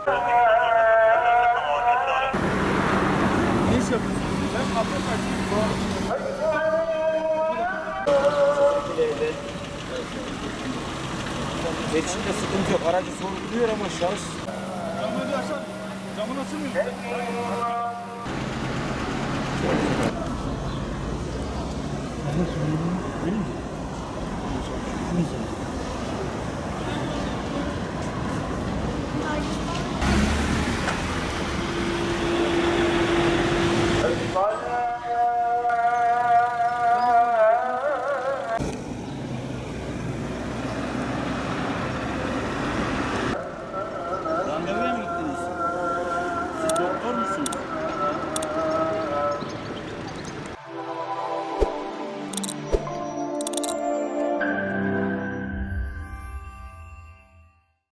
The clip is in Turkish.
Ne iş yapıyorsunuz? Ben kapı kaçtım. İletişimde sıkıntı yok. Aracı sorguluyor ama şahıs... Camını açar. Camını açılmıyor. Benim mi?